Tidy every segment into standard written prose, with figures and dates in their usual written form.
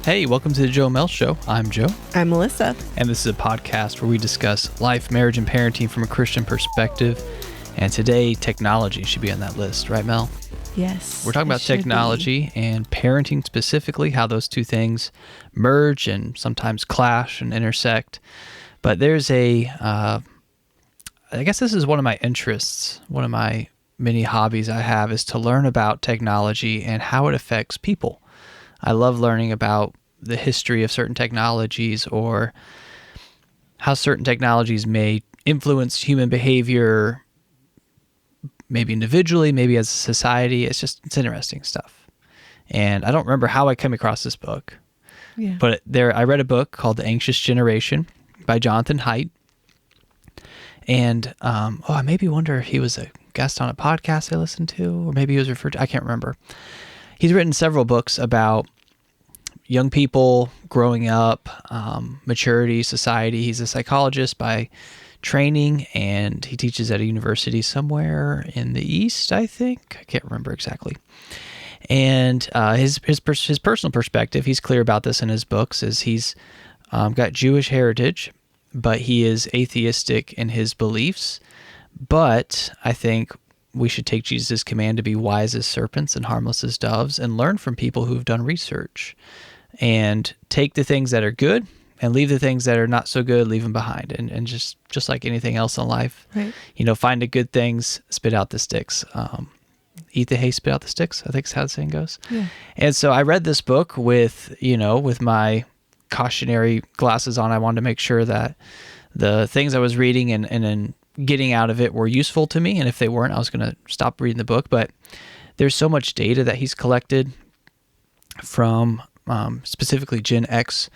Hey, welcome to the Joe Mel Show. I'm Joe. I'm Melissa. And this is a podcast where we discuss life, marriage, and parenting from a Christian perspective. And today, technology should be on that list, right, Mel? Yes. We're talking about technology and parenting specifically, how those two things merge and sometimes clash and intersect. But there's I guess this is one of my interests, one of my many hobbies I have is to learn about technology and how it affects people. I love learning about the history of certain technologies or how certain technologies may influence human behavior, maybe individually, maybe as a society. It's interesting stuff. And I don't remember how I came across this book, but I read a book called The Anxious Generation by Jonathan Haidt. And I maybe wonder if he was a guest on a podcast I listened to, or maybe he was referred to, I can't remember. He's written several books about young people growing up, maturity, society. He's a psychologist by training, and he teaches at a university somewhere in the East, I think. I can't remember exactly. And his personal perspective, he's clear about this in his books, is he's got Jewish heritage, but he is atheistic in his beliefs. But I think we should take Jesus' command to be wise as serpents and harmless as doves and learn from people who've done research and take the things that are good and leave the things that are not so good, leave them behind. And just like anything else in life, right. Find the good things, spit out the sticks. Eat the hay, spit out the sticks, I think is how the saying goes. Yeah. And so I read this book with my cautionary glasses on. I wanted to make sure that the things I was reading and getting out of it were useful to me. And if they weren't, I was going to stop reading the book. But there's so much data that he's collected from specifically Gen X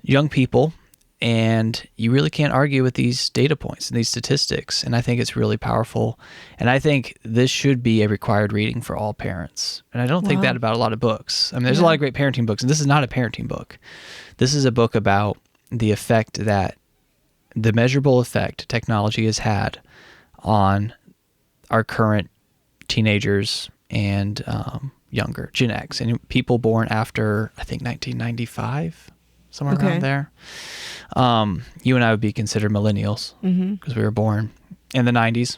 young people, and you really can't argue with these data points and these statistics. And I think it's really powerful. And I think this should be a required reading for all parents. And I don't think that about a lot of books. I mean, there's a lot of great parenting books, and this is not a parenting book. This is a book about the measurable effect technology has had on our current teenagers and younger, Gen X, and people born after, I think, 1995, somewhere around there. You and I would be considered millennials because we were born in the 90s.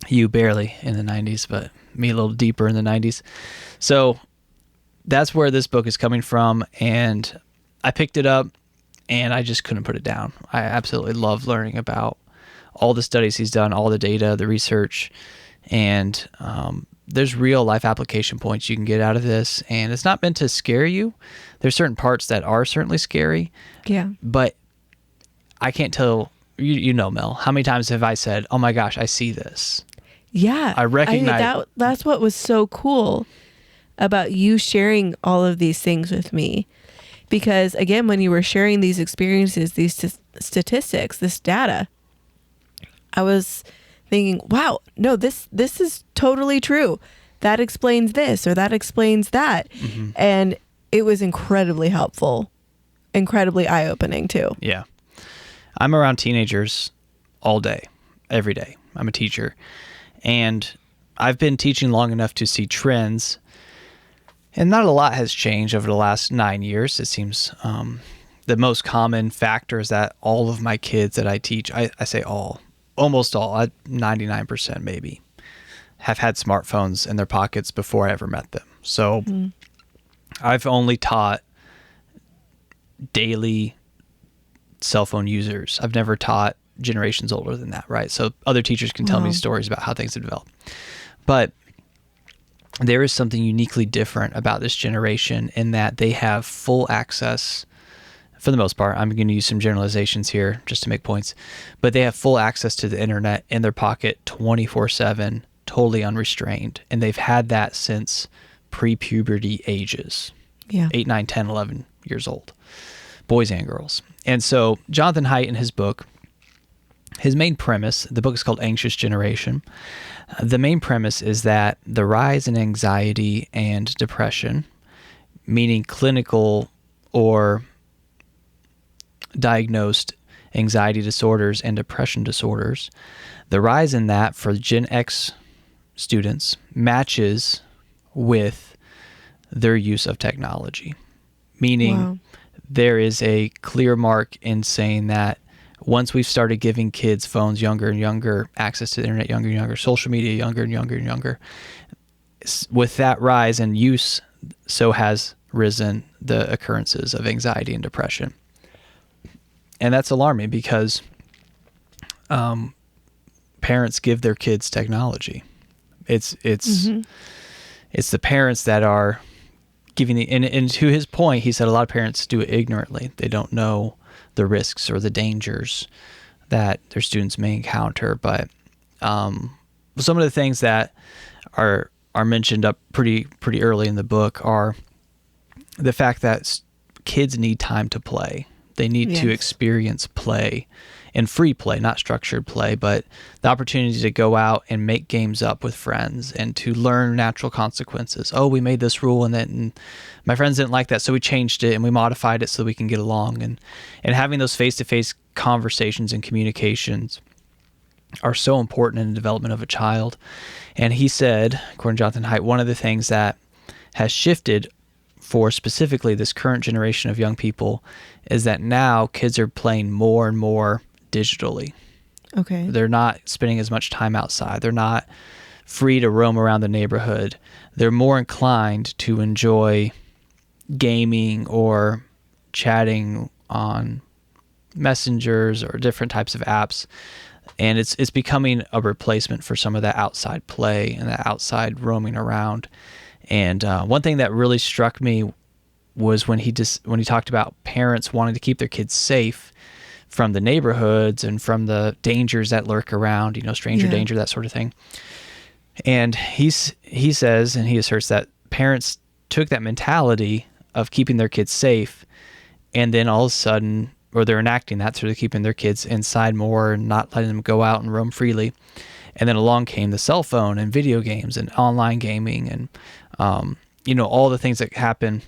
You barely in the 90s, but me a little deeper in the 90s. So that's where this book is coming from, and I picked it up, and I just couldn't put it down. I absolutely love learning about all the studies he's done, all the data, the research, and there's real life application points you can get out of this. And it's not meant to scare you. There's certain parts that are certainly scary. Yeah. But I can't tell, Mel, how many times have I said, oh my gosh, I see this. Yeah. I recognize. That's what was so cool about you sharing all of these things with me. Because again, when you were sharing these experiences, these statistics, this data, I was thinking, wow, no, this is totally true. That explains this or that explains that. Mm-hmm. And it was incredibly helpful, incredibly eye-opening too. Yeah. I'm around teenagers all day, every day. I'm a teacher. And I've been teaching long enough to see trends. And not a lot has changed over the last 9 years. It seems the most common factor is that all of my kids that I teach, I say almost all, 99% maybe, have had smartphones in their pockets before I ever met them. So I've only taught daily cell phone users. I've never taught generations older than that, right? So other teachers can tell me stories about how things have developed. But there is something uniquely different about this generation in that they have full access. For the most part, I'm going to use some generalizations here just to make points, but they have full access to the internet in their pocket 24/7, totally unrestrained. And they've had that since pre-puberty ages, 8, 9, 10, 11 years old, boys and girls. And so Jonathan Haidt in his book, his main premise, the book is called Anxious Generation. The main premise is that the rise in anxiety and depression, meaning clinical or diagnosed anxiety disorders and depression disorders, the rise in that for Gen X students matches with their use of technology, meaning Wow. there is a clear mark in saying that once we've started giving kids phones younger and younger, access to the internet younger and younger, social media younger and younger and younger, with that rise in use, so has risen the occurrences of anxiety and depression. And that's alarming because parents give their kids technology. It's the parents that are giving and to his point, he said a lot of parents do it ignorantly. They don't know the risks or the dangers that their students may encounter. But some of the things that are mentioned up pretty early in the book are the fact that kids need time to play. They need to experience play, and free play, not structured play, but the opportunity to go out and make games up with friends and to learn natural consequences. Oh, we made this rule and then my friends didn't like that, so we changed it and we modified it so we can get along. And having those face-to-face conversations and communications are so important in the development of a child. And he said, according to Jonathan Haidt, one of the things that has shifted for specifically this current generation of young people is that now kids are playing more and more digitally. Okay. They're not spending as much time outside. They're not free to roam around the neighborhood. They're more inclined to enjoy gaming or chatting on messengers or different types of apps. And it's becoming a replacement for some of that outside play and that outside roaming around. And one thing that really struck me was when he talked about parents wanting to keep their kids safe from the neighborhoods and from the dangers that lurk around, stranger danger, that sort of thing. And he says, and he asserts that parents took that mentality of keeping their kids safe, and then all of a sudden, or they're enacting that, so they're keeping their kids inside more and not letting them go out and roam freely. And then along came the cell phone and video games and online gaming and all the things that happen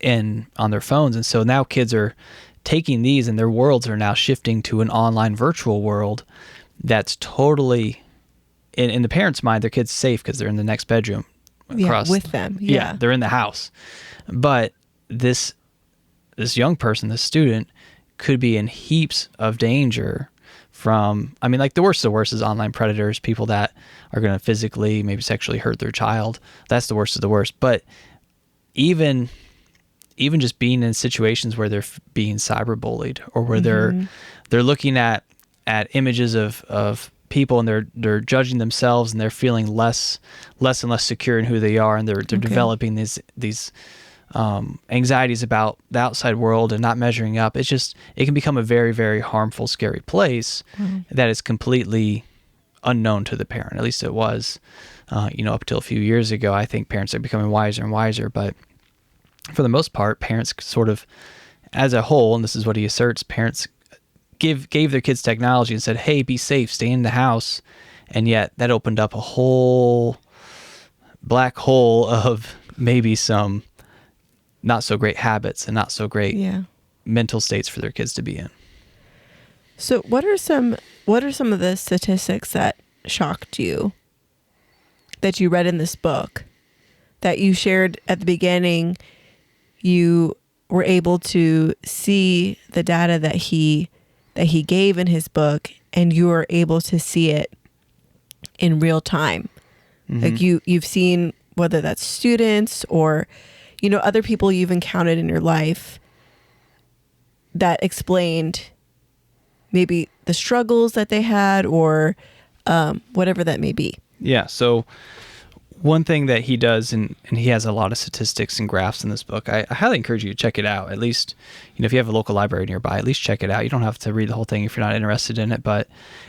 on their phones. And so now kids are taking these and their worlds are now shifting to an online virtual world that's totally, in the parents' mind, their kid's safe because they're in the next bedroom across with them. Yeah. They're in the house. But this young person, this student, could be in heaps of danger from, the worst of the worst is online predators, people that are going to physically, maybe sexually hurt their child. That's the worst of the worst. But even just being in situations where they're being cyberbullied, or where they're looking at images of people and they're judging themselves and they're feeling less and less secure in who they are, and they're developing these anxieties about the outside world and not measuring up. It can become a very, very harmful, scary place that is completely unknown to the parent. At least it was, up till a few years ago. I think parents are becoming wiser and wiser, but for the most part, parents sort of, as a whole, and this is what he asserts, parents gave their kids technology and said, hey, be safe, stay in the house. And yet that opened up a whole black hole of maybe some not so great habits and not so great mental states for their kids to be in. So what are some of the statistics that shocked you that you read in this book that you shared at the beginning? You were able to see the data that he gave in his book, and you were able to see it in real time. Like you've seen, whether that's students or other people you've encountered in your life, that explained maybe the struggles that they had, or whatever that may be. Yeah. So one thing that he does, and he has a lot of statistics and graphs in this book, I highly encourage you to check it out. At least, if you have a local library nearby, at least check it out. You don't have to read the whole thing if you're not interested in it, but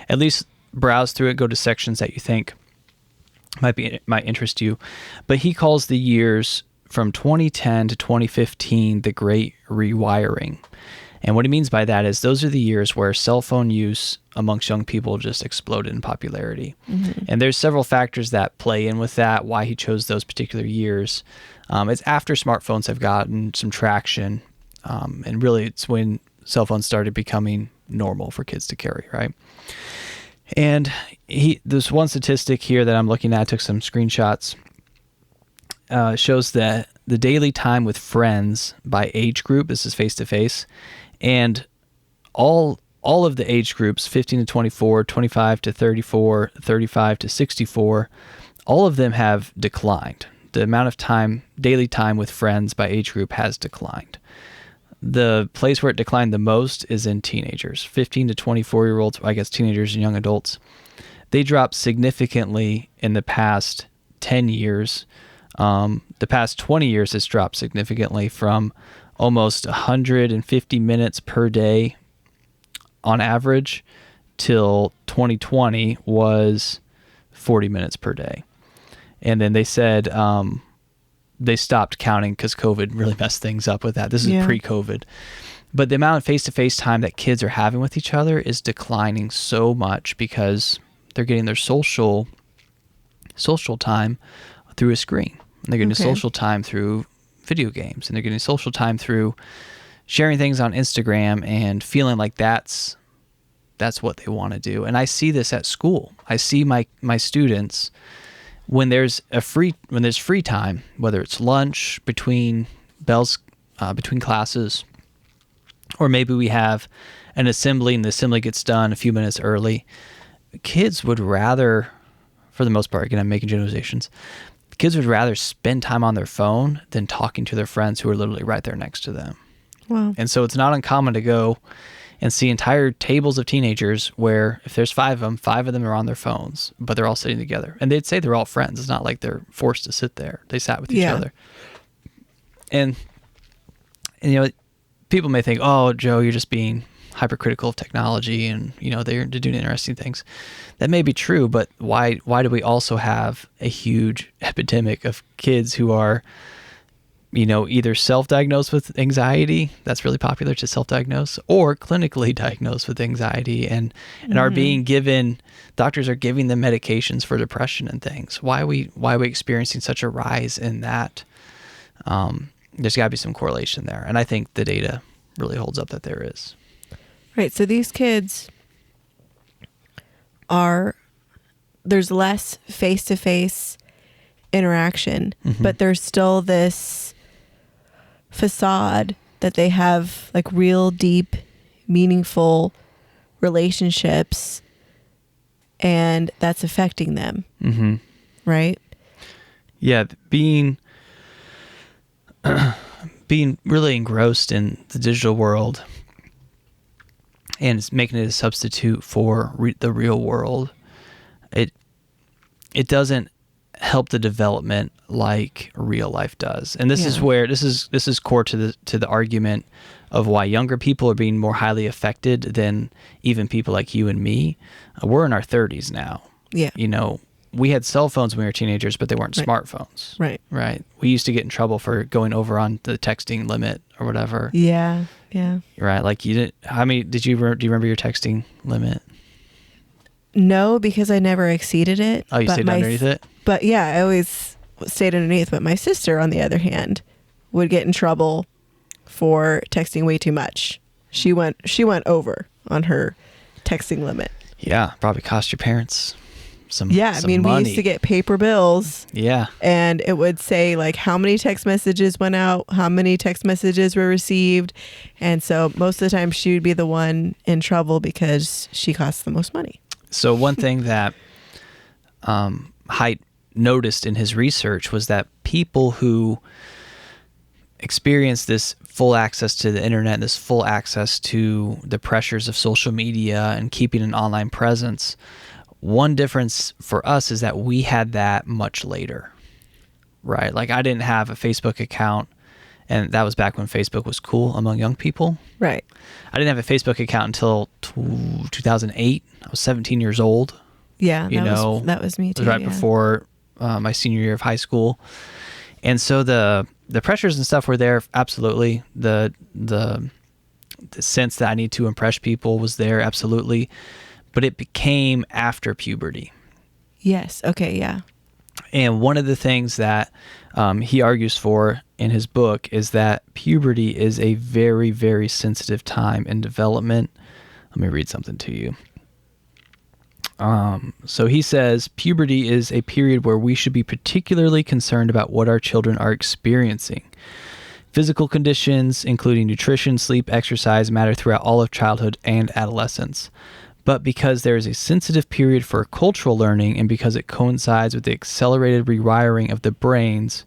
at least browse through it, go to sections that you think might interest you. But he calls the years from 2010 to 2015 the Great Rewiring. And what he means by that is those are the years where cell phone use amongst young people just exploded in popularity. And there's several factors that play in with that, why he chose those particular years. It's after smartphones have gotten some traction, and really it's when cell phones started becoming normal for kids to carry, right? And there's one statistic here that I'm looking at, I took some screenshots, shows that the daily time with friends by age group. This is face to face, and all of the age groups, 15 to 24, 25 to 34, 35 to 64, all of them have declined. The amount of time, daily time with friends by age group has declined. The place where it declined the most is in teenagers, 15 to 24-year-olds, I guess teenagers and young adults. They dropped significantly in the past 10 years. The past 20 years has dropped significantly from almost 150 minutes per day on average till 2020 was 40 minutes per day. And then they said they stopped counting because COVID really messed things up with that. This is pre-COVID. But the amount of face-to-face time that kids are having with each other is declining so much because they're getting their social time through a screen. And they're getting social time through video games. And they're getting social time through sharing things on Instagram and feeling like that's what they want to do. And I see this at school. I see my students when there's free time, whether it's lunch between between classes, or maybe we have an assembly and the assembly gets done a few minutes early. Kids would rather, for the most part, again, I'm making generalizations, kids would rather spend time on their phone than talking to their friends who are literally right there next to them. Wow. And so it's not uncommon to go and see entire tables of teenagers where if there's five of them are on their phones, but they're all sitting together. And they'd say they're all friends. It's not like they're forced to sit there. They sat with each other. And people may think, oh, Joe, you're just being hypercritical of technology and, they're doing interesting things. That may be true, but why do we also have a huge epidemic of kids who are, either self-diagnosed with anxiety, that's really popular to self-diagnose, or clinically diagnosed with anxiety and are being given, doctors are giving them medications for depression and things. Why are we experiencing such a rise in that? There's got to be some correlation there. And I think the data really holds up that there is. Right. So these kids there's less face-to-face interaction, but there's still this facade that they have like real deep, meaningful relationships, and that's affecting them. Mm-hmm. Right? Yeah. Being really engrossed in the digital world and it's making it a substitute for the real world, it doesn't help the development like real life does. And this is where this is core to the argument of why younger people are being more highly affected than even people like you and me. We're in our 30s now. Yeah. We had cell phones when we were teenagers, but they weren't smartphones. Right. Right. We used to get in trouble for going over on the texting limit or whatever. Yeah. Yeah. Right. Like you didn't. How many do you remember your texting limit? No, because I never exceeded it. Oh, you stayed underneath it? But yeah, I always stayed underneath. But my sister, on the other hand, would get in trouble for texting way too much. She went over on her texting limit. Yeah, probably cost your parents some money. We used to get paper bills. Yeah. And it would say like how many text messages went out, how many text messages were received. And so most of the time she would be the one in trouble because she costs the most money. So one thing that Haidt noticed in his research was that people who experience this full access to the internet, this full access to the pressures of social media and keeping an online presence, one difference for us is that we had that much later, right? Like I didn't have a Facebook account, and that was back when Facebook was cool among young people. Right. I didn't have a Facebook account until 2008. I was 17 years old. Yeah, that was me too. It was right before my senior year of high school. And so the pressures and stuff were there, absolutely. The sense that I need to impress people was there, absolutely. But it became after puberty. Yes. Okay. Yeah. And one of the things that he argues for in his book is that puberty is a very, very sensitive time in development. Let me read something to you. So he says puberty is a period where we should be particularly concerned about what our children are experiencing. Physical conditions, including nutrition, sleep, exercise, matter throughout all of childhood and adolescence. But because there is a sensitive period for cultural learning and because it coincides with the accelerated rewiring of the brains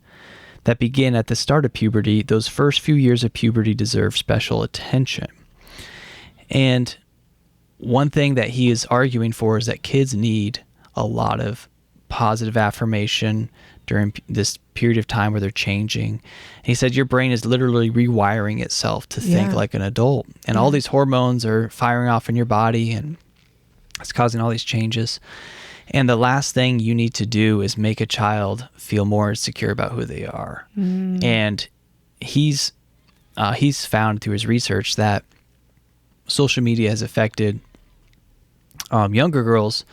that begin at the start of puberty, those first few years of puberty deserve special attention. And one thing that he is arguing for is that kids need a lot of positive affirmation during this period of time where they're changing. And he said your brain is literally rewiring itself to think like an adult. And all these hormones are firing off in your body, and it's causing all these changes. And the last thing you need to do is make a child feel more insecure about who they are. And he's found through his research that social media has affected younger girls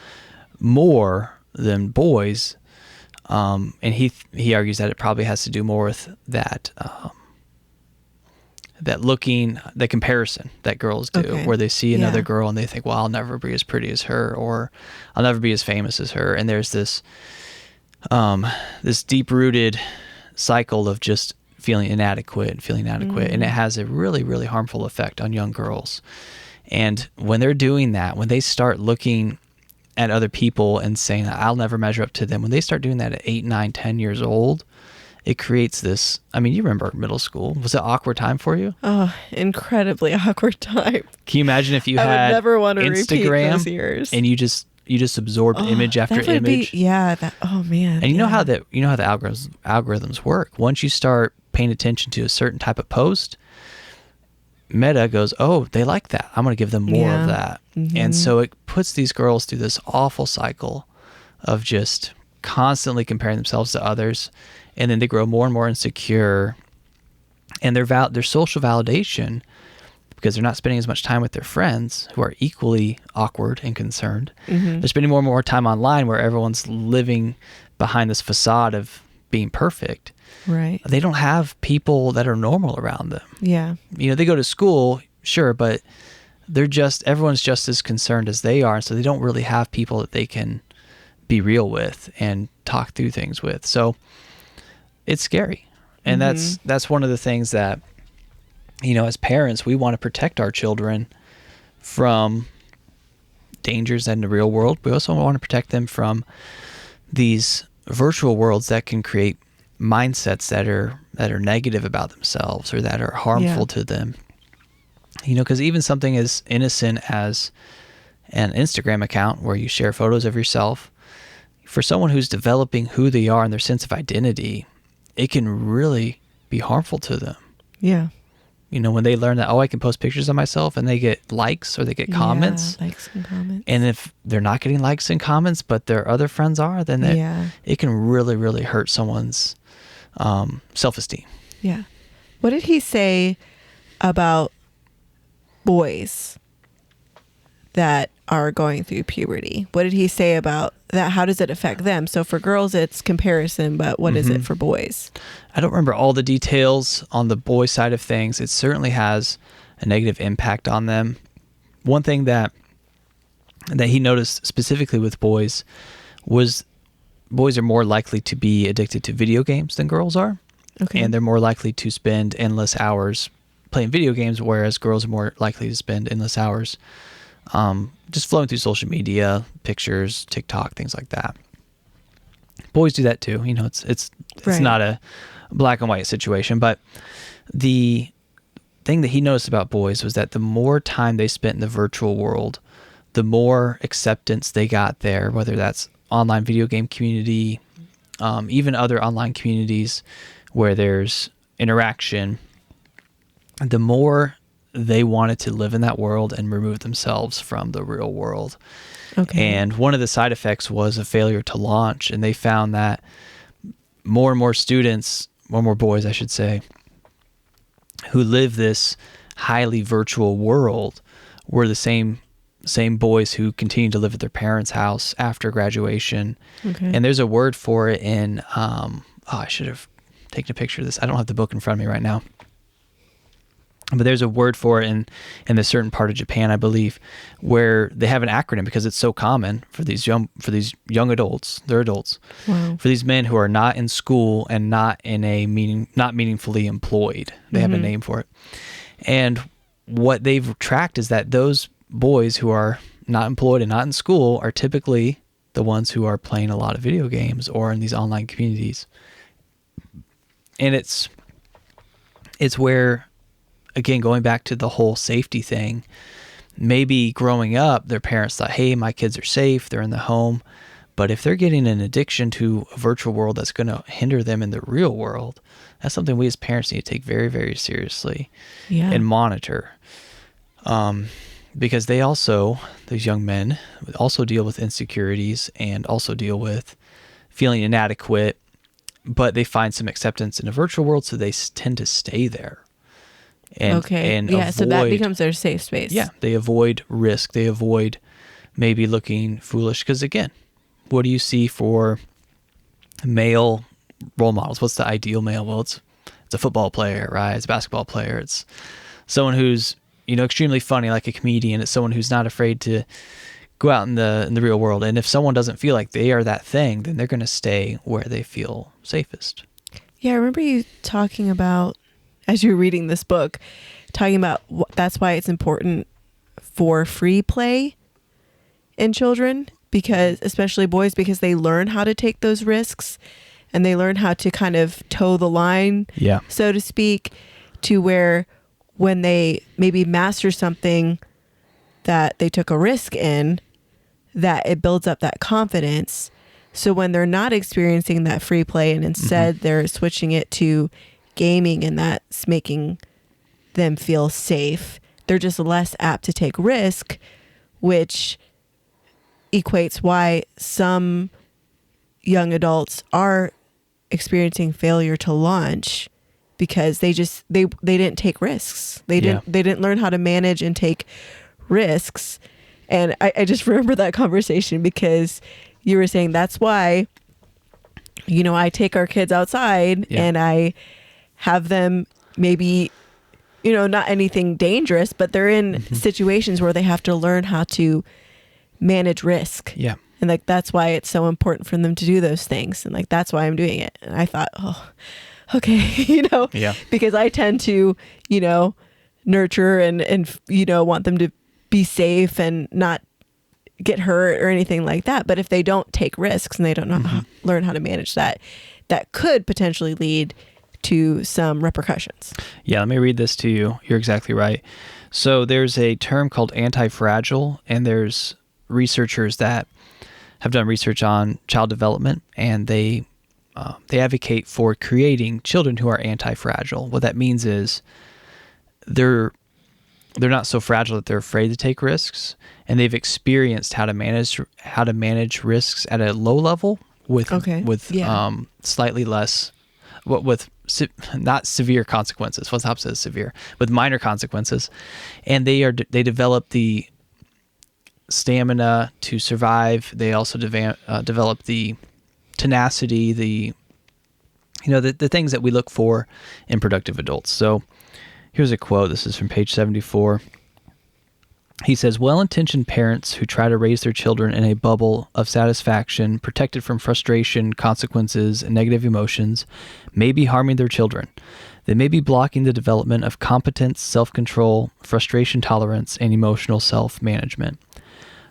more than boys, and he argues that it probably has to do more with that the comparison that girls do, where they see another girl and they think, well, I'll never be as pretty as her, or I'll never be as famous as her, and there's this deep-rooted cycle of just feeling inadequate, and it has a really, really harmful effect on young girls. And when they're doing that, when they start looking at other people and saying, I'll never measure up to them, when they start doing that at 8, 9, 10 years old, it creates this, I mean, you remember middle school. Was it an awkward time for you? Oh, incredibly awkward time. Can you imagine if you I had would never want to Instagram repeat those years. And you just absorbed image after image? Oh man. And you know how the algorithms work. Once you start paying attention to a certain type of post, Meta goes, oh, they like that, I'm going to give them more of that. And so it puts these girls through this awful cycle of just constantly comparing themselves to others, and then they grow more and more insecure, and their social validation, because they're not spending as much time with their friends who are equally awkward and concerned, they're spending more and more time online where everyone's living behind this facade of being perfect. Right. They don't have people that are normal around them. Yeah. You know, they go to school, sure, but everyone's just as concerned as they are. So they don't really have people that they can be real with and talk through things with. So it's scary. And that's one of the things that, you know, as parents, we want to protect our children from dangers in the real world. We also want to protect them from these virtual worlds that can create mindsets that are negative about themselves or that are harmful to them. You know, because even something as innocent as an Instagram account where you share photos of yourself, for someone who's developing who they are and their sense of identity, it can really be harmful to them. Yeah. You know, when they learn that, oh, I can post pictures of myself and they get likes or they get comments. Likes and comments. And if they're not getting likes and comments, but their other friends are, then it can really, really hurt someone's self-esteem. Yeah. What did he say about boys that are going through puberty? What did he say about that? How does it affect them? So for girls, it's comparison, but what is it for boys? I don't remember all the details on the boy side of things. It certainly has a negative impact on them. One thing that he noticed specifically with boys was boys are more likely to be addicted to video games than girls are. Okay. And they're more likely to spend endless hours playing video games, whereas girls are more likely to spend endless hours just flowing through social media, pictures, TikTok, things like that. Boys do that too. You know, it's not a black and white situation, but the thing that he noticed about boys was that the more time they spent in the virtual world, the more acceptance they got there, whether that's online video game community, even other online communities where there's interaction, the more they wanted to live in that world and remove themselves from the real world. Okay. And one of the side effects was a failure to launch. And they found that more and more students, more and more boys, I should say, who live this highly virtual world were the same boys who continue to live at their parents' house after graduation. Okay. And there's a word for it in, I should have taken a picture of this. I don't have the book in front of me right now. But there's a word for it in this certain part of Japan, I believe, where they have an acronym because it's so common for these young adults. They're adults. Wow. For these men who are not in school and not not meaningfully employed. They have a name for it. And what they've tracked is that those boys who are not employed and not in school are typically the ones who are playing a lot of video games or in these online communities. And it's where, again, going back to the whole safety thing, maybe growing up, their parents thought, hey, my kids are safe, they're in the home. But if they're getting an addiction to a virtual world that's going to hinder them in the real world, that's something we as parents need to take very, very seriously and monitor. Because these young men also deal with insecurities and also deal with feeling inadequate, but they find some acceptance in a virtual world, so they tend to stay there. And so that becomes their safe space. Yeah, they avoid risk. They avoid maybe looking foolish. Because again, what do you see for male role models? What's the ideal male? Well, it's a football player, right? It's a basketball player. It's someone who's extremely funny, like a comedian. It's someone who's not afraid to go out in the real world. And if someone doesn't feel like they are that thing, then they're going to stay where they feel safest. Yeah, I remember you talking about, as you were reading this book, talking about that's why it's important for free play in children, because especially boys, because they learn how to take those risks and they learn how to kind of toe the line, so to speak, to where when they maybe master something that they took a risk in, that it builds up that confidence. So when they're not experiencing that free play and instead they're switching it to gaming and that's making them feel safe, they're just less apt to take risk, which equates why some young adults are experiencing failure to launch, because they didn't take risks. They didn't learn how to manage and take risks. And I just remember that conversation because you were saying that's why, I take our kids outside and I have them maybe, not anything dangerous, but they're in situations where they have to learn how to manage risk. Yeah. And that's why it's so important for them to do those things. And that's why I'm doing it. And I thought, oh, okay, because I tend to, nurture and want them to be safe and not get hurt or anything like that. But if they don't take risks and they don't know learn how to manage that, that could potentially lead to some repercussions. Yeah, let me read this to you. You're exactly right. So there's a term called anti-fragile, and there's researchers that have done research on child development, and they advocate for creating children who are anti-fragile. What that means is they're not so fragile that they're afraid to take risks, and they've experienced how to manage risks at a low level with slightly less, not severe consequences. What's the opposite of severe? With minor consequences, and they develop the stamina to survive. They also develop the tenacity, the things that we look for in productive adults. So here's a quote. This is from page 74. He says, well-intentioned parents who try to raise their children in a bubble of satisfaction, protected from frustration, consequences, and negative emotions, may be harming their children. They may be blocking the development of competence, self-control, frustration tolerance, and emotional self-management.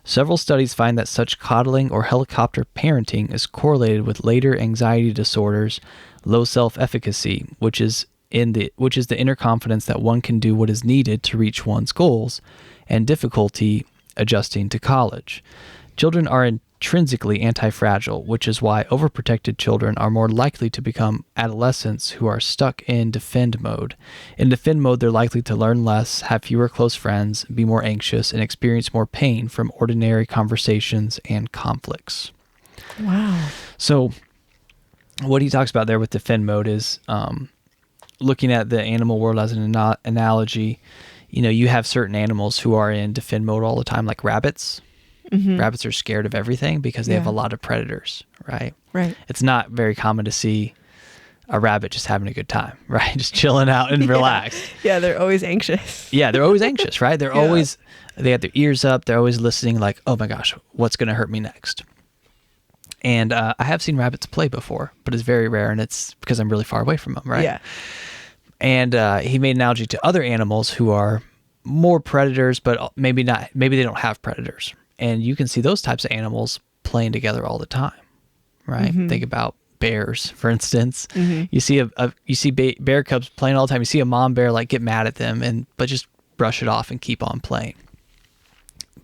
Several studies find that such coddling or helicopter parenting is correlated with later anxiety disorders, low self-efficacy, which is the inner confidence that one can do what is needed to reach one's goals, and difficulty adjusting to college. Children are intrinsically anti-fragile, which is why overprotected children are more likely to become adolescents who are stuck in defend mode. In defend mode, they're likely to learn less, have fewer close friends, be more anxious, and experience more pain from ordinary conversations and conflicts. Wow. So what he talks about there with defend mode is looking at the animal world as an analogy. You have certain animals who are in defend mode all the time, like rabbits. Rabbits are scared of everything because they have a lot of predators, right? Right. It's not very common to see a rabbit just having a good time, right? Just chilling out and relaxed. Yeah, they're always anxious. Yeah, they're always anxious, right? They're Yeah. always, they have their ears up. They're always listening like, oh my gosh, what's going to hurt me next? And I have seen rabbits play before, but it's very rare, and it's because I'm really far away from them, right? Yeah. And he made an analogy to other animals who are more predators, but maybe not. Maybe they don't have predators. And you can see those types of animals playing together all the time, right? Think about bears, for instance. You see bear cubs playing all the time. You see a mom bear like get mad at them, but just brush it off and keep on playing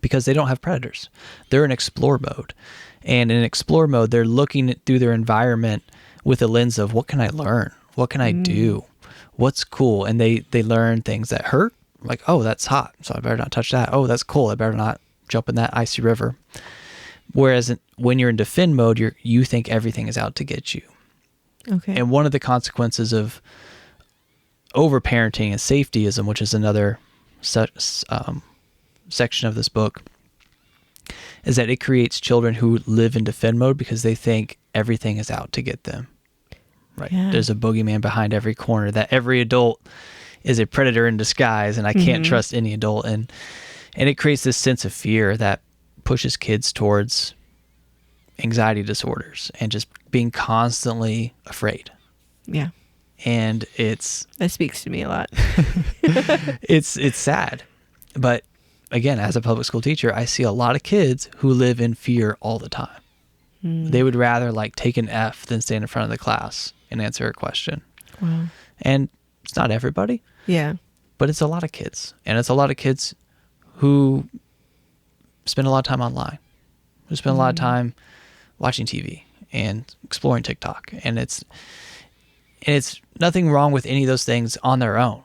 because they don't have predators. They're in explore mode, and in explore mode, they're looking through their environment with a lens of what can I learn, what can I do, what's cool, and they learn things that hurt. Like, oh, that's hot, so I better not touch that. Oh, that's cool, I better not jump in that icy river. Whereas when you're in defend mode, you think everything is out to get you. Okay. And one of the consequences of overparenting is safetyism, which is another section of this book, is that it creates children who live in defend mode because they think everything is out to get them. Right? Yeah. There's a boogeyman behind every corner, that every adult is a predator in disguise, and I can't trust any adult. And it creates this sense of fear that pushes kids towards anxiety disorders and just being constantly afraid. Yeah. And That speaks to me a lot. it's sad. But again, as a public school teacher, I see a lot of kids who live in fear all the time. They would rather like take an F than stand in front of the class and answer a question. Wow. And it's not everybody. Yeah. But it's a lot of kids. And it's a lot of kids who spend a lot of time online, who spend a lot of time watching TV and exploring TikTok. And it's nothing wrong with any of those things on their own.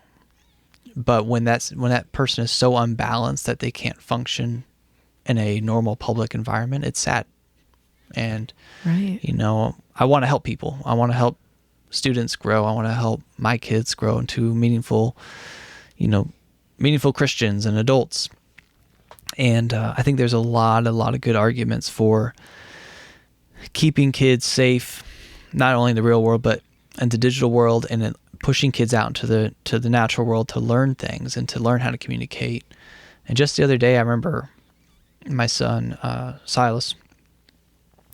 But when that person is so unbalanced that they can't function in a normal public environment, it's sad. And, Right. I want to help people. I want to help students grow. I want to help my kids grow into meaningful Christians and adults. And I think there's a lot of good arguments for keeping kids safe, not only in the real world, but in the digital world, and then pushing kids out into the natural world to learn things and to learn how to communicate. And just the other day, I remember my son, Silas,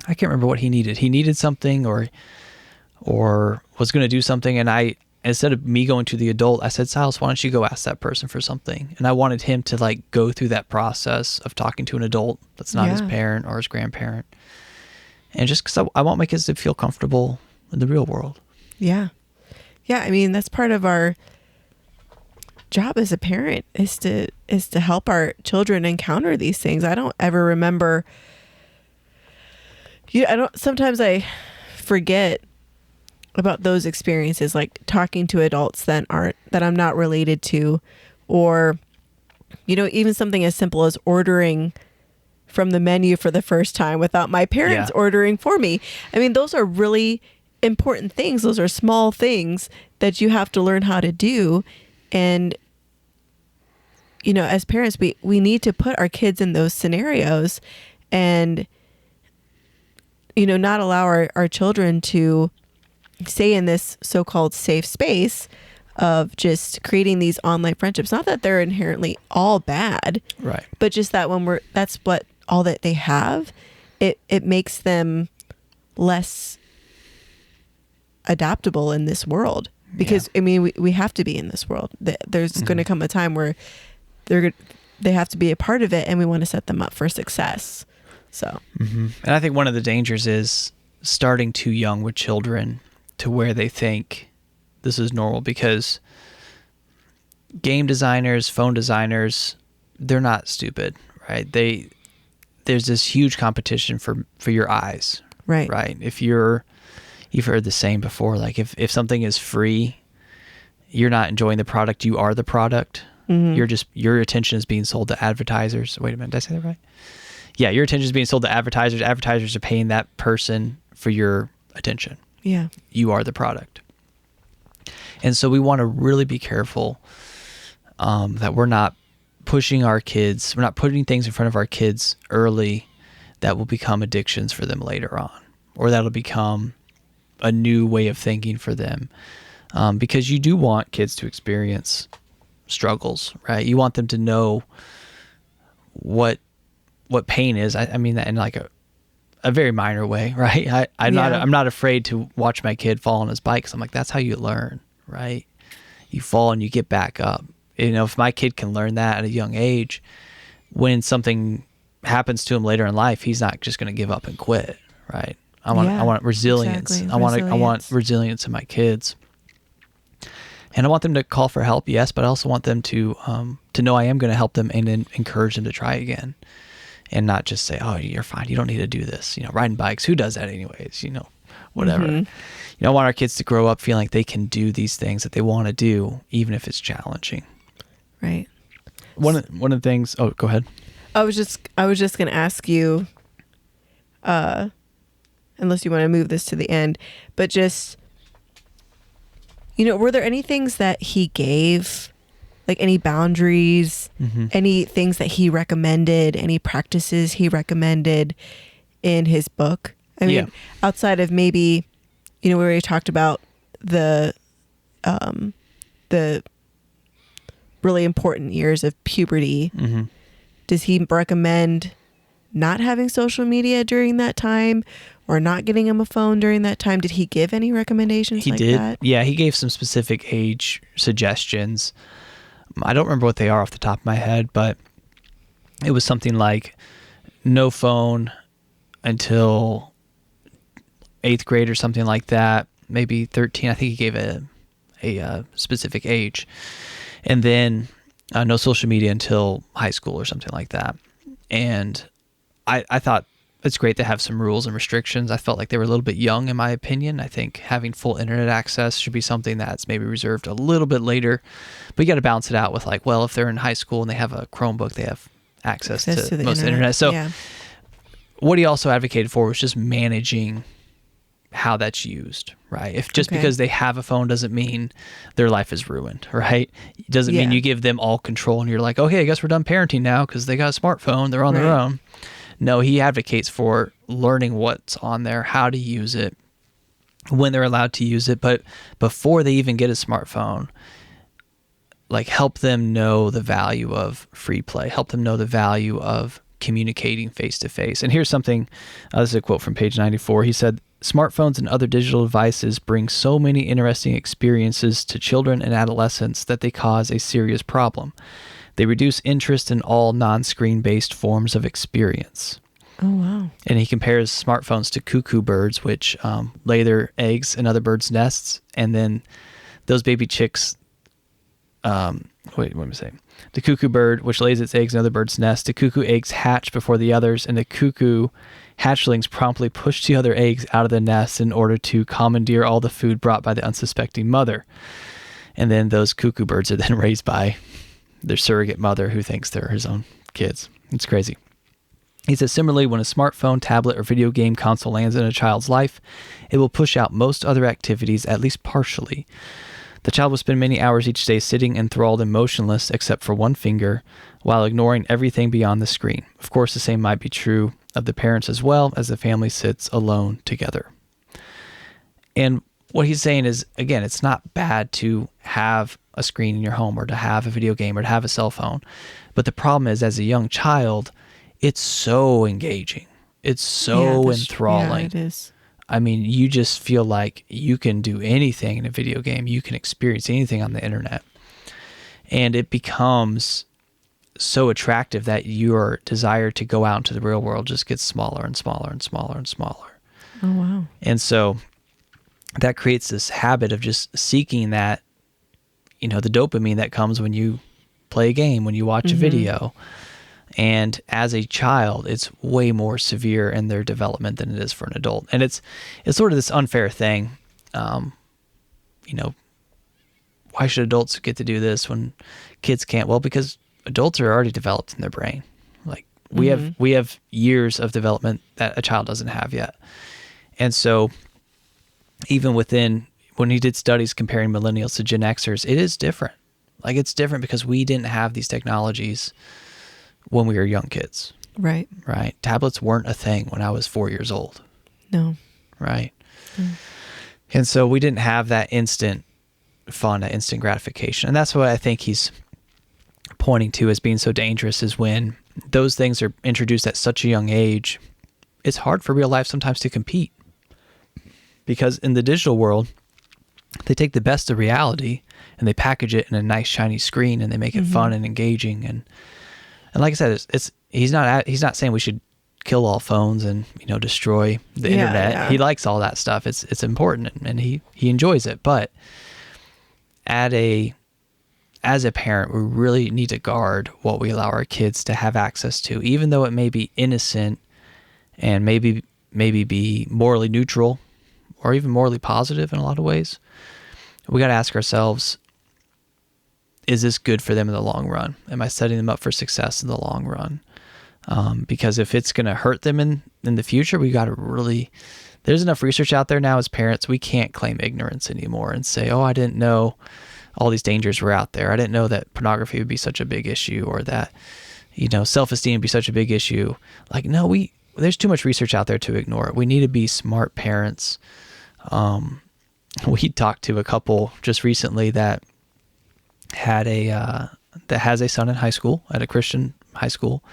I can't remember what he needed. He needed something or was going to do something, and instead of me going to the adult, I said, Silas, why don't you go ask that person for something? And I wanted him to like go through that process of talking to an adult that's not his parent or his grandparent. And just because I want my kids to feel comfortable in the real world. Yeah. Yeah. I mean, that's part of our job as a parent is to help our children encounter these things. I don't ever remember, sometimes I forget about those experiences, like talking to adults that I'm not related to, or, even something as simple as ordering from the menu for the first time without my parents ordering for me. I mean, those are really important things. Those are small things that you have to learn how to do. And, as parents, we need to put our kids in those scenarios and, not allow our children to stay in this so-called safe space of just creating these online friendships. Not that they're inherently all bad, Right. but just that when that's what all that they have, it makes them less adaptable in this world. Because I mean, we have to be in this world. There's going to come a time where they have to be a part of it, and we want to set them up for success. So, And I think one of the dangers is starting too young with children to where they think this is normal, because game designers, phone designers, they're not stupid, right? There's this huge competition for your eyes, right. right? You've heard the saying before, like if something is free, you're not enjoying the product, you are the product. Your attention is being sold to advertisers. Wait a minute, did I say that right? Yeah, your attention is being sold to advertisers. Advertisers are paying that person for your attention. Yeah. You are the product. And so we want to really be careful that we're not pushing our kids, we're not putting things in front of our kids early that will become addictions for them later on, or that'll become a new way of thinking for them, because you do want kids to experience struggles, right? You want them to know what pain is. I mean that in like a very minor way, right? I'm not afraid to watch my kid fall on his bike, 'cause I'm like, that's how you learn, right? You fall and you get back up. You know, if my kid can learn that at a young age, when something happens to him later in life, he's not just going to give up and quit, right? I want resilience. Exactly. I want resilience in my kids. And I want them to call for help, yes, but I also want them to know I am going to help them and then encourage them to try again, and not just say, "Oh, you're fine. You don't need to do this." You know, riding bikes, who does that anyways? You know, whatever. Mm-hmm. You know, I want our kids to grow up feeling like they can do these things that they want to do, even if it's challenging. Right. One of the things. Oh, go ahead. I was just going to ask you, unless you want to move this to the end, but just, you know, were there any things that he gave, like any boundaries, any things that he recommended, any practices he recommended in his book? I mean, outside of maybe, you know, where he talked about the really important years of puberty. Mm-hmm. Does he recommend not having social media during that time, or not getting him a phone during that time? Did he give any recommendations like that? Yeah, he gave some specific age suggestions. I don't remember what they are off the top of my head, but it was something like no phone until 8th grade or something like that, maybe 13. I think he gave a specific age. And then no social media until high school or something like that. And I thought it's great to have some rules and restrictions. I felt like they were a little bit young, in my opinion. I think having full internet access should be something that's maybe reserved a little bit later. But you got to balance it out with, like, well, if they're in high school and they have a Chromebook, they have access to the most of the internet. So yeah. What he also advocated for was just managing how that's used, right? If just because they have a phone doesn't mean their life is ruined, right? It doesn't mean you give them all control and you're like, okay, I guess we're done parenting now because they got a smartphone, they're on their own. No, he advocates for learning what's on there, how to use it, when they're allowed to use it, but before they even get a smartphone, like, help them know the value of free play, help them know the value of communicating face to face. And here's something, this is a quote from page 94. He said, "Smartphones and other digital devices bring so many interesting experiences to children and adolescents that they cause a serious problem. They reduce interest in all non-screen based forms of experience." Oh, wow. And he compares smartphones to cuckoo birds, which lay their eggs in other birds' nests, and then those baby chicks, what am I saying? The cuckoo bird, which lays its eggs in other birds' nests, the cuckoo eggs hatch before the others, and the cuckoo hatchlings promptly push the other eggs out of the nest in order to commandeer all the food brought by the unsuspecting mother. And then those cuckoo birds are then raised by their surrogate mother, who thinks they're his own kids. It's crazy. He says, similarly, when a smartphone, tablet, or video game console lands in a child's life, it will push out most other activities, at least partially. The child will spend many hours each day sitting enthralled and motionless, except for one finger, while ignoring everything beyond the screen. Of course, the same might be true of the parents as well, as the family sits alone together. And what he's saying is, again, it's not bad to have a screen in your home, or to have a video game, or to have a cell phone. But the problem is, as a young child, it's so engaging. It's so enthralling. Yeah, it is. I mean, you just feel like you can do anything in a video game. You can experience anything on the internet. And it becomes so attractive that your desire to go out into the real world just gets smaller and smaller and smaller and smaller. Oh, wow. And so that creates this habit of just seeking that, you know, the dopamine that comes when you play a game, when you watch a video. And as a child, it's way more severe in their development than it is for an adult. And it's sort of this unfair thing. You know, why should adults get to do this when kids can't? Well, because adults are already developed in their brain. Like we have years of development that a child doesn't have yet. And so even when he did studies comparing millennials to Gen Xers, it is different. Like, it's different because we didn't have these technologies when we were young kids. Right. Right. Tablets weren't a thing when I was 4 years old. No. Right. And so we didn't have that instant fun, that instant gratification. And that's what I think he's pointing to as being so dangerous, is when those things are introduced at such a young age, it's hard for real life sometimes to compete. Because in the digital world, they take the best of reality and they package it in a nice shiny screen and they make it fun and engaging. And like I said, he's not saying we should kill all phones and, destroy the internet. Yeah. He likes all that stuff. It's important and he enjoys it. But as a parent, we really need to guard what we allow our kids to have access to, even though it may be innocent and maybe be morally neutral or even morally positive in a lot of ways. We got to ask ourselves, is this good for them in the long run? Am I setting them up for success in the long run? Because if it's going to hurt them in the future, we got to really, there's enough research out there now as parents, we can't claim ignorance anymore and say, oh, I didn't know all these dangers were out there. I didn't know that pornography would be such a big issue, or that, self-esteem would be such a big issue. Like, no, there's too much research out there to ignore it. We need to be smart parents. We talked to a couple just recently that had that has a son in high school, at a Christian high school.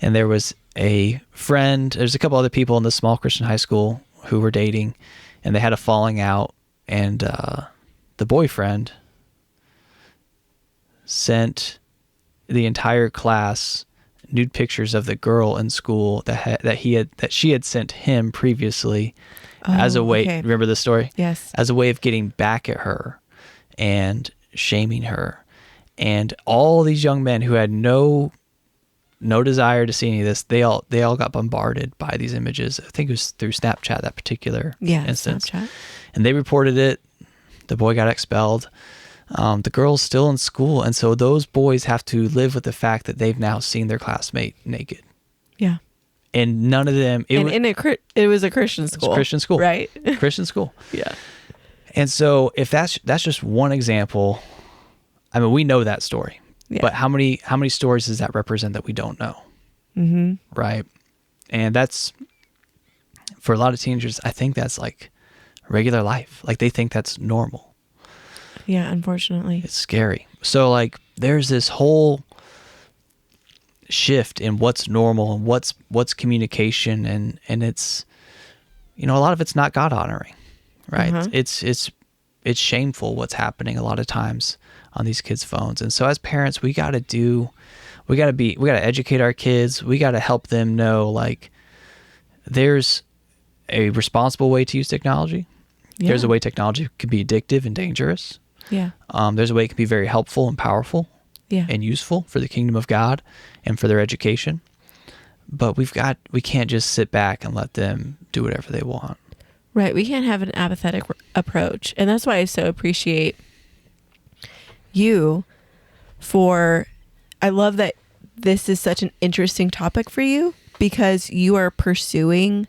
And there was a friend, there's a couple other people in this small Christian high school who were dating, and they had a falling out, and the boyfriend sent the entire class nude pictures of the girl in school that she had sent him previously, as a way, okay. Remember this story? Yes. As a way of getting back at her and shaming her. And all these young men who had no desire to see any of this, they all got bombarded by these images. I think it was through Snapchat, that particular instance. Snapchat. And they reported it. The boy got expelled. The girl's still in school, and so those boys have to live with the fact that they've now seen their classmate naked. Yeah. And none of them... It was a Christian school. It's a Christian school. Right. Christian school. Yeah. And so if that's just one example, I mean, we know that story. Yeah. But how many stories does that represent that we don't know? Mm-hmm. Right? And that's, for a lot of teenagers, I think that's like regular life. Like, they think that's normal. Yeah, unfortunately. It's scary. So, like, there's this whole shift in what's normal and what's communication, and it's, a lot of it's not God honoring, right? Uh-huh. It's shameful what's happening a lot of times on these kids' phones. And so as parents, we got to educate our kids. We got to help them know, like, there's a responsible way to use technology. Yeah. There's a way technology can be addictive and dangerous. Yeah. There's a way it can be very helpful and powerful. Yeah. And useful for the kingdom of God and for their education. But we can't just sit back and let them do whatever they want. Right. We can't have an apathetic approach. And that's why I so appreciate you I love that this is such an interesting topic for you, because you are pursuing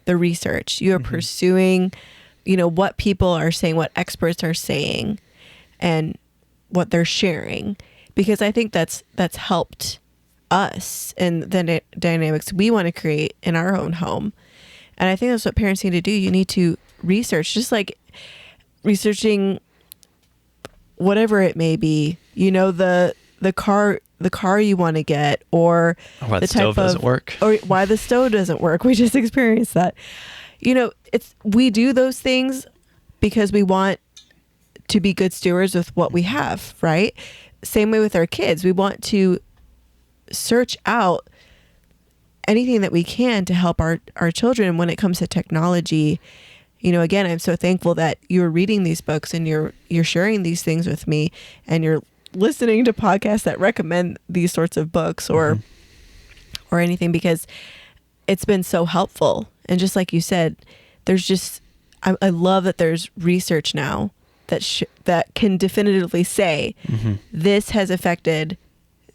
the research. You are pursuing, what people are saying, what experts are saying, and what they're sharing. Because I think that's helped us and the dynamics we want to create in our own home. And I think that's what parents need to do. You need to research, just like researching whatever it may be, the car you want to get, or why the stove doesn't work, or why the stove doesn't work. We just experienced that. We do those things because we want to be good stewards with what we have, right? Same way with our kids. We want to search out anything that we can to help our children when it comes to technology. Again, I'm so thankful that you're reading these books and you're sharing these things with me, and you're listening to podcasts that recommend these sorts of books or anything, because it's been so helpful. And just like you said, I love that there's research now that can definitively say this has affected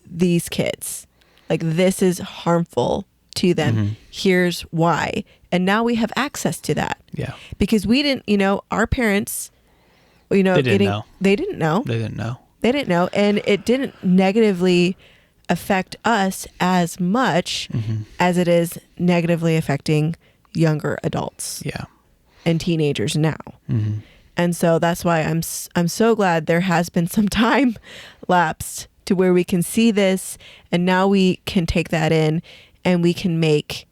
these kids. Like, this is harmful to them. Here's why. And now we have access to that. Yeah. Because we didn't, our parents, they didn't know. They didn't know. And it didn't negatively affect us as much as it is negatively affecting younger adults. Yeah. and teenagers now. Mm-hmm. And so that's why I'm so glad there has been some time lapsed to where we can see this, and now we can take that in and we can make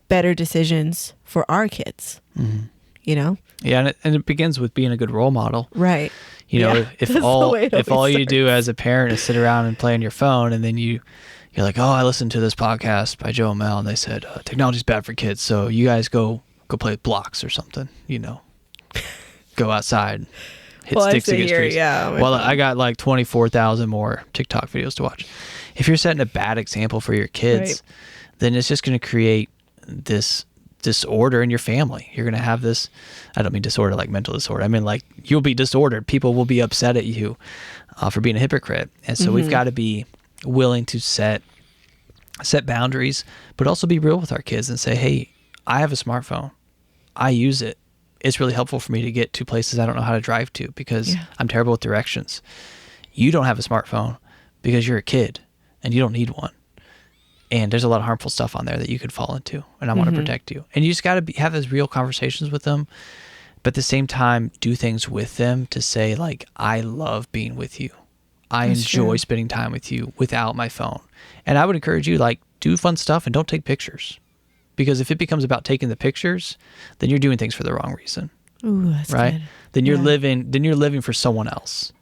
better decisions for our kids. Mm-hmm. You know? Yeah, and it begins with being a good role model. Right. You know, Yeah, if that's all the way it if all always you do starts. as a parent is sit around and play on your phone, and then you're like, oh, I listened to this podcast by Joe and Mel, and they said technology's bad for kids, so you guys go play with blocks or something. You know, go outside, hit Well, I sticks sit against here, trees. yeah, on my Well, phone. I got like 24,000 more TikTok videos to watch. If you're setting a bad example for your kids, Right. then it's just going to create this disorder in your family. You're going to have this, I don't mean disorder like mental disorder. I mean like you'll be disordered. People will be upset at you for being a hypocrite. And so we've got to be willing to set boundaries, but also be real with our kids and say, hey, I have a smartphone. I use it. It's really helpful for me to get to places I don't know how to drive to because I'm terrible with directions. You don't have a smartphone because you're a kid and you don't need one. And there's a lot of harmful stuff on there that you could fall into, and I want to protect you. And you just got to have those real conversations with them, but at the same time, do things with them to say, like, I love being with you. I enjoy spending time with you without my phone. And I would encourage you, like, do fun stuff and don't take pictures. Because if it becomes about taking the pictures, then you're doing things for the wrong reason. Ooh, that's right? good. Then you're Yeah. living for someone else.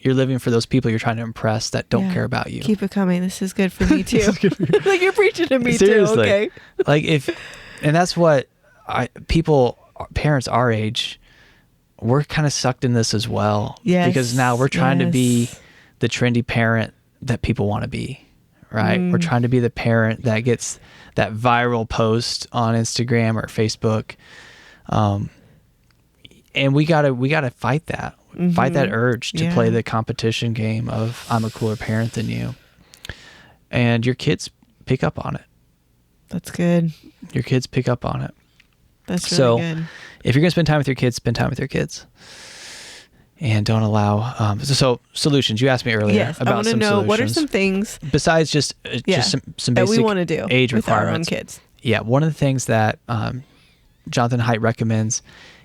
You're living for those people you're trying to impress that don't Yeah. care about you. Keep it coming. This is good for me too. Like you're preaching to me Seriously. too. Okay. Like and that's what parents our age, we're kind of sucked in this as well. Yes, Because now we're trying to be yes. the trendy parent that people want to be, right? We're trying to be the parent that gets that viral post on Instagram or Facebook. And we gotta fight that. Fight that urge to play the competition game of I'm a cooler parent than you. And your kids pick up on it. That's good. Your kids pick up on it. That's really So good. if you're going to spend time with your kids, spend time with your kids. And don't allow, so solutions. You asked me earlier Yes, I about want to some know solutions. what are some things Besides just some that basic we want to do age with our own requirements. kids. Yeah, one of the things that Jonathan Haidt recommends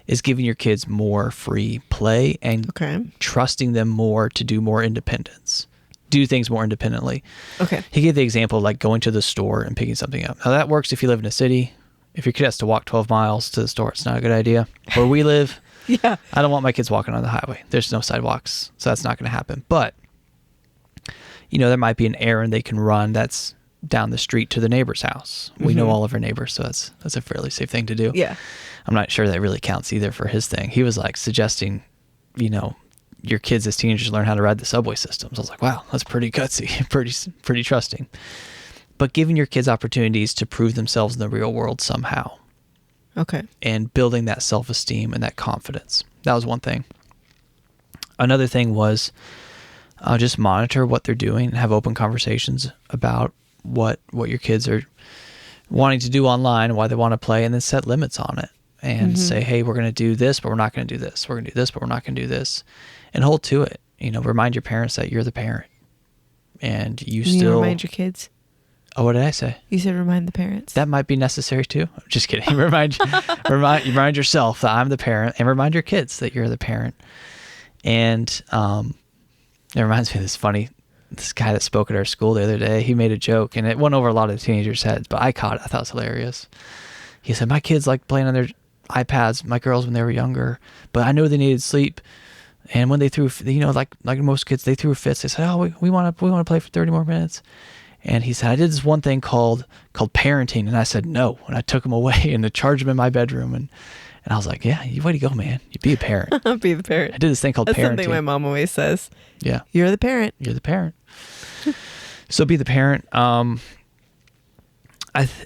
is giving your kids more free play and Okay. trusting them more to do more independence. Do things more independently. Okay. He gave the example of like going to the store and picking something up. Now that works if you live in a city. If your kid has to walk 12 miles to the store, it's not a good idea. Where we live, Yeah. I don't want my kids walking on the highway. There's no sidewalks, so that's not going to happen. But, there might be an errand they can run that's down the street to the neighbor's house. We know all of our neighbors, so that's a fairly safe thing to do. Yeah. I'm not sure that really counts either for his thing. He was like suggesting, your kids as teenagers learn how to ride the subway systems. I was like, wow, that's pretty gutsy, pretty trusting. But giving your kids opportunities to prove themselves in the real world somehow Okay. and building that self-esteem and that confidence. That was one thing. Another thing was just monitor what they're doing and have open conversations about what your kids are wanting to do online and why they want to play, and then set limits on it and say, hey, we're going to do this, but we're not going to do this. We're going to do this, but we're not going to do this. And hold to it. Remind your parents that you're the parent. And you still remind your kids. Oh, what did I say? You said remind the parents. That might be necessary too. I'm just kidding. remind yourself that I'm the parent, and remind your kids that you're the parent. And it reminds me of this guy that spoke at our school the other day. He made a joke, and it went over a lot of the teenagers' heads, but I caught it. I thought it was hilarious. He said, my kids like playing on their iPads, my girls when they were younger, but I know they needed sleep. And when they threw, like most kids, they threw fits. They said, oh, we want to play for 30 more minutes. And he said, I did this one thing called parenting. And I said, no. And I took him away and I charged him in my bedroom. And I was like, yeah, way to go, man. You be a parent. Be the parent. I did this thing called That's parenting. something my mom always says. Yeah. You're the parent. You're the parent. So be the parent. And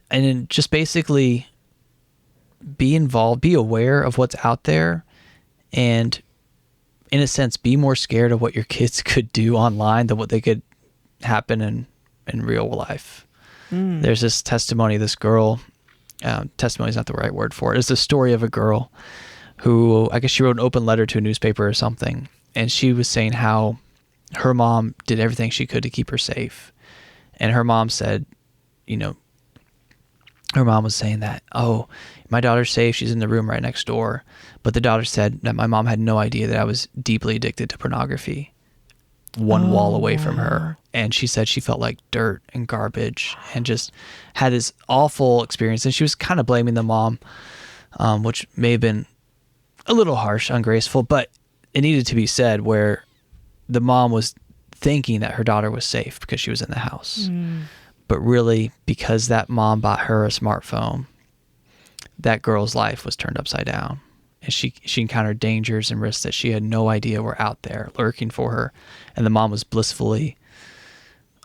then just basically be involved, be aware of what's out there, and in a sense, be more scared of what your kids could do online than what they could happen in real life. There's this testimony, this girl, testimony is not the right word for it. It's the story of a girl who, I guess she wrote an open letter to a newspaper or something. And she was saying how her mom did everything she could to keep her safe. And her mom said, her mom was saying that, oh, my daughter's safe. She's in the room right next door. But the daughter said that my mom had no idea that I was deeply addicted to pornography, one wall away from her. And she said she felt like dirt and garbage and just had this awful experience. And she was kind of blaming the mom, which may have been a little harsh, ungraceful, but it needed to be said, where the mom was thinking that her daughter was safe because she was in the house. But really, because that mom bought her a smartphone, that girl's life was turned upside down. And she encountered dangers and risks that she had no idea were out there lurking for her. And the mom was blissfully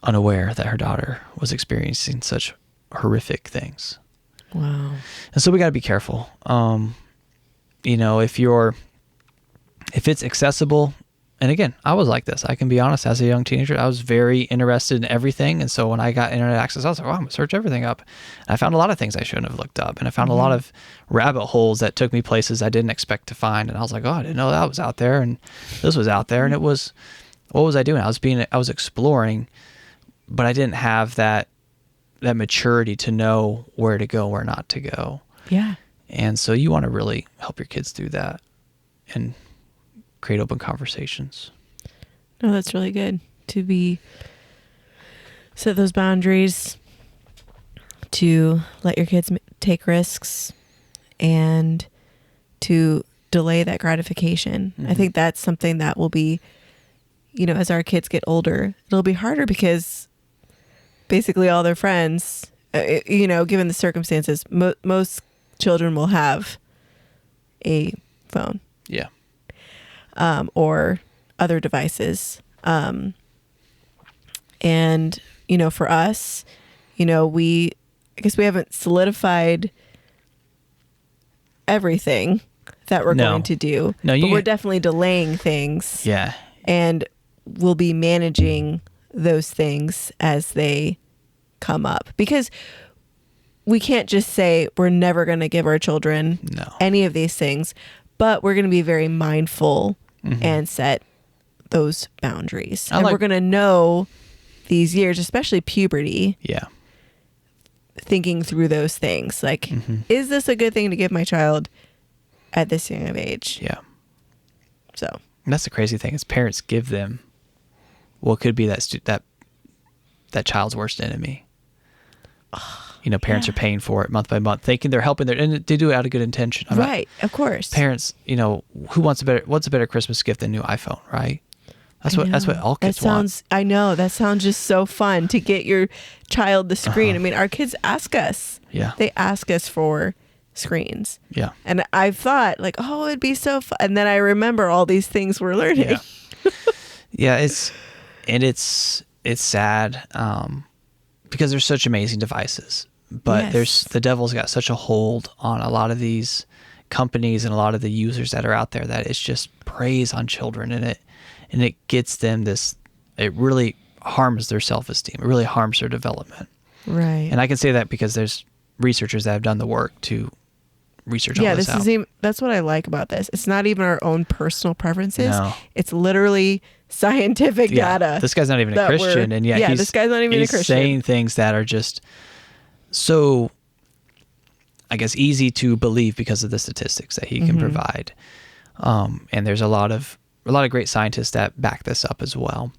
unaware that her daughter was experiencing such horrific things. Wow. And so we got to be careful. If it's accessible, and again, I was like this. I can be honest, as a young teenager, I was very interested in everything. And so when I got internet access, I was like, I'm going to search everything up. And I found a lot of things I shouldn't have looked up. And I found a lot of rabbit holes that took me places I didn't expect to find. And I was like, I didn't know that was out there. And this was out there. And it was, what was I doing? I was exploring, but I didn't have that maturity to know where to go, where not to go. Yeah. And so you want to really help your kids through that and create open conversations. No, that's really good to set those boundaries, to let your kids take risks, and to delay that gratification. I think that's something that will be, as our kids get older, it'll be harder because basically all their friends, given the circumstances, most children will have a phone. Yeah. Or other devices. And, for us, I guess we haven't solidified everything that we're going to do. No, but we're definitely delaying things. Yeah. And we'll be managing those things as they come up. Because we can't just say we're never going to give our children any of these things, but we're going to be very mindful and set those boundaries. And we're going to know these years, especially puberty. Yeah. Thinking through those things. Like, is this a good thing to give my child at this young of age? Yeah. So. And that's the crazy thing is parents give them what could be that child's worst enemy. Parents are paying for it month by month, thinking they're helping and they do it out of good intention. Of course. Parents, what's a better Christmas gift than a new iPhone, right? That's what all kids want. I know. That sounds just so fun to get your child the screen. I mean, our kids ask us. Yeah. They ask us for screens. Yeah. And I've thought it'd be so fun. And then I remember all these things we're learning. Yeah. It's sad because there's such amazing devices. But the devil's got such a hold on a lot of these companies and a lot of the users that are out there that it's just preys on children, and it gets them it really harms their self-esteem. It really harms their development. Right. And I can say that because there's researchers that have done the work to research all this out. That's what I like about this. It's not even our own personal preferences. No. It's literally scientific data. This guy's not even a Christian, and yet this guy's not even a Christian. He's saying things that are just so, I guess, easy to believe because of the statistics that he can provide. And there's a lot of great scientists that back this up as well.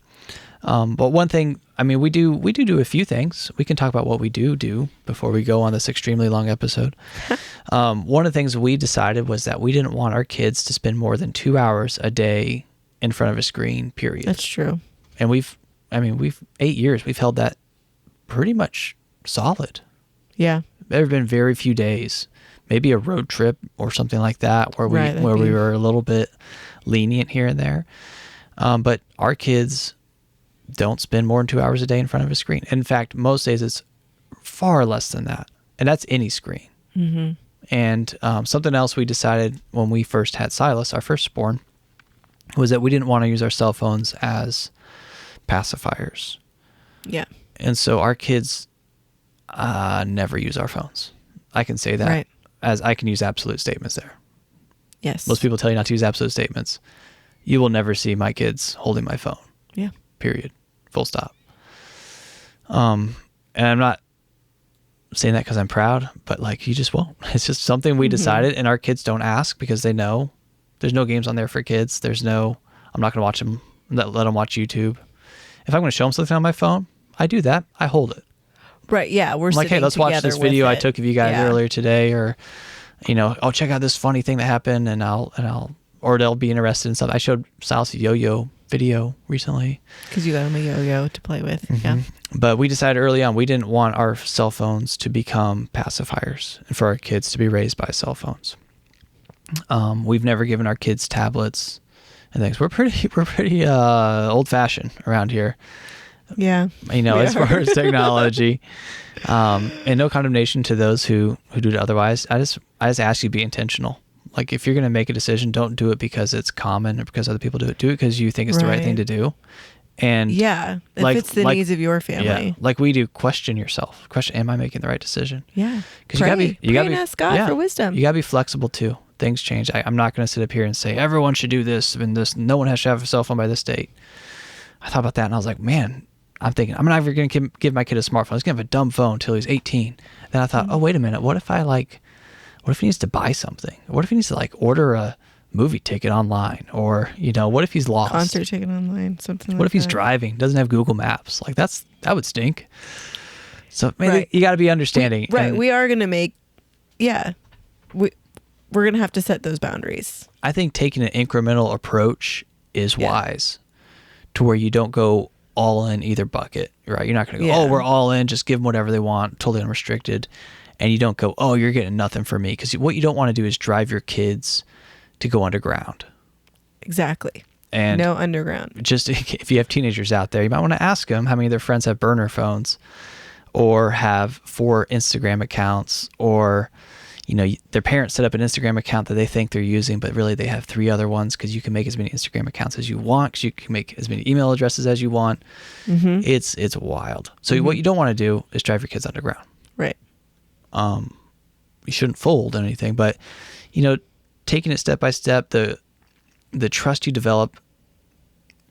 But one thing, we do a few things. We can talk about what we do before we go on this extremely long episode. One of the things we decided was that we didn't want our kids to spend more than 2 hours a day in front of a screen, period. That's true. And we've 8 years, we've held that pretty much solid. Yeah. There have been very few days, maybe a road trip or something like that, where we were a little bit lenient here and there. But our kids don't spend more than 2 hours a day in front of a screen. In fact, most days it's far less than that. And that's any screen. Mm-hmm. And something else we decided when we first had Silas, our firstborn, was that we didn't want to use our cell phones as pacifiers. Yeah. And so our kids never use our phones. I can say that, right, as I can use absolute statements there. Yes. Most people tell you not to use absolute statements. You will never see my kids holding my phone. Yeah. Period. Full stop. And I'm not saying that because I'm proud, but like you just won't. It's just something we decided, and our kids don't ask because they know there's no games on there for kids. I'm not going to watch them, let them watch YouTube. If I'm going to show them something on my phone, I do that. I hold it. Right. Yeah. We're I'm like, hey, let's watch this video I took of you guys earlier today, or, oh, check out this funny thing that happened, or they'll be interested in something. I showed Silas a yo-yo video recently. Because you got him a yo-yo to play with. Yeah. But we decided early on we didn't want our cell phones to become pacifiers and for our kids to be raised by cell phones. We've never given our kids tablets and things. We're pretty old-fashioned around here. Yeah. As far as technology. And no condemnation to those who do it otherwise. I just ask you to be intentional. Like, if you're going to make a decision, don't do it because it's common or because other people do it. Do it because you think it's the right thing to do. And it fits the needs of your family. Yeah, like we do, question yourself. Question, am I making the right decision? Yeah. Because you gotta be ask God for wisdom. You got to be flexible too. Things change. I'm not going to sit up here and say, everyone should do this and this. No one has to have a cell phone by this date. I thought about that and I was like, man, I'm thinking, I'm not ever going to give my kid a smartphone. He's going to have a dumb phone until he's 18. Then I thought, oh, wait a minute. What if he needs to buy something? What if he needs to order a movie ticket online? Or, what if he's lost? Concert ticket online, something like that. What if he's driving, doesing have Google Maps? Like that would stink. So maybe you got to be understanding. We are going to make, we're going to have to set those boundaries. I think taking an incremental approach is wise, to where you don't go all in either bucket, right? You're not going to go, we're all in, just give them whatever they want, totally unrestricted. And you don't go, oh, you're getting nothing from me. Because what you don't want to do is drive your kids to go underground. Exactly. And no underground. Just if you have teenagers out there, you might want to ask them how many of their friends have burner phones or have 4 Instagram accounts, or their parents set up an Instagram account that they think they're using, but really they have 3 other ones, because you can make as many Instagram accounts as you want, because you can make as many email addresses as you want. It's wild. So what you don't want to do is drive your kids underground. Right. You shouldn't fold anything, but taking it step by step, the trust you develop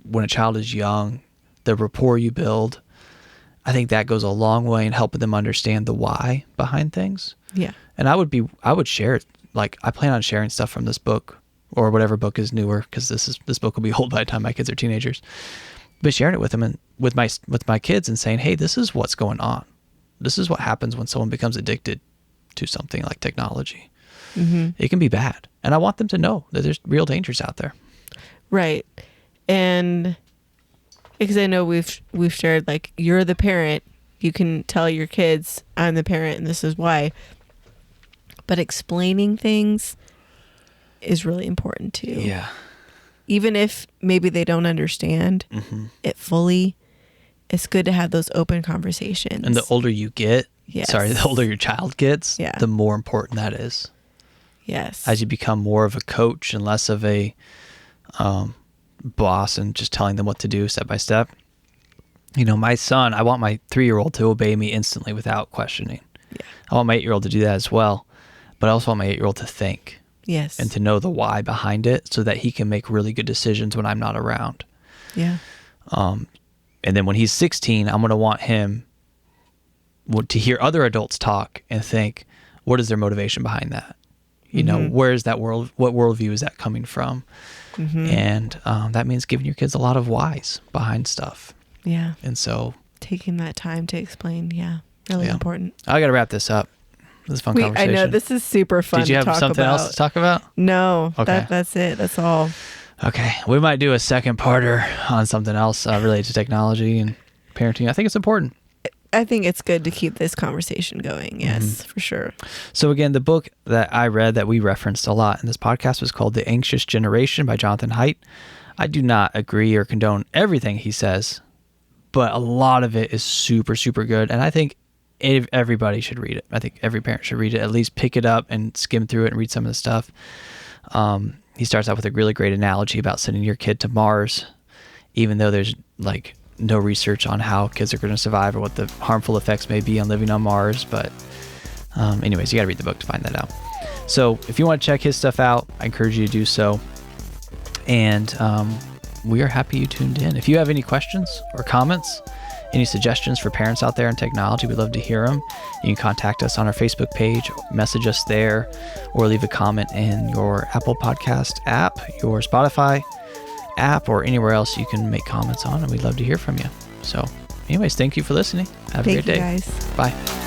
when a child is young, the rapport you build, I think that goes a long way in helping them understand the why behind things. Yeah. And I would share it. Like, I plan on sharing stuff from this book or whatever book is newer, because this book will be old by the time my kids are teenagers. But sharing it with them and with my kids and saying, hey, this is what's going on. This is what happens when someone becomes addicted to something like technology. It can be bad. And I want them to know that there's real dangers out there. Right. And because I know we've shared, like, you're the parent, you can tell your kids, I'm the parent and this is why. But explaining things is really important too. Yeah. Even if maybe they don't understand it fully, it's good to have those open conversations. And the older you get, the older your child gets, the more important that is. Yes. As you become more of a coach and less of a boss and just telling them what to do step by step. My son, I want my 3-year-old to obey me instantly without questioning. Yeah. I want my 8-year-old to do that as well. But I also want my 8-year-old to think. Yes. And to know the why behind it, so that he can make really good decisions when I'm not around. Yeah. And then when he's 16, I'm going to want him to hear other adults talk and think, what is their motivation behind that? Where is that world? What worldview is that coming from? And that means giving your kids a lot of whys behind stuff. Yeah. And so taking that time to explain, really important. I got to wrap this up. This is a fun conversation. I know, this is super fun. Did you have something else to talk about? No, okay. That's it. That's all. Okay, we might do a second parter on something else related to technology and parenting. I think it's important. I think it's good to keep this conversation going. Yes, for sure. So again, the book that I read that we referenced a lot in this podcast was called The Anxious Generation by Jonathan Haidt. I do not agree or condone everything he says, but a lot of it is super, super good. And I think everybody should read it. I think every parent should read it, at least pick it up and skim through it and read some of the stuff. He starts out with a really great analogy about sending your kid to Mars, even though there's no research on how kids are going to survive or what the harmful effects may be on living on Mars. But anyways, you got to read the book to find that out. So if you want to check his stuff out, I encourage you to do so. And we are happy you tuned in. If you have any questions or comments, any suggestions for parents out there in technology, we'd love to hear them. You can contact us on our Facebook page, message us there, or leave a comment in your Apple Podcast app, your Spotify app, or anywhere else you can make comments on, and we'd love to hear from you. So anyways, thank you for listening. Have a great day. Thank you, guys. Bye.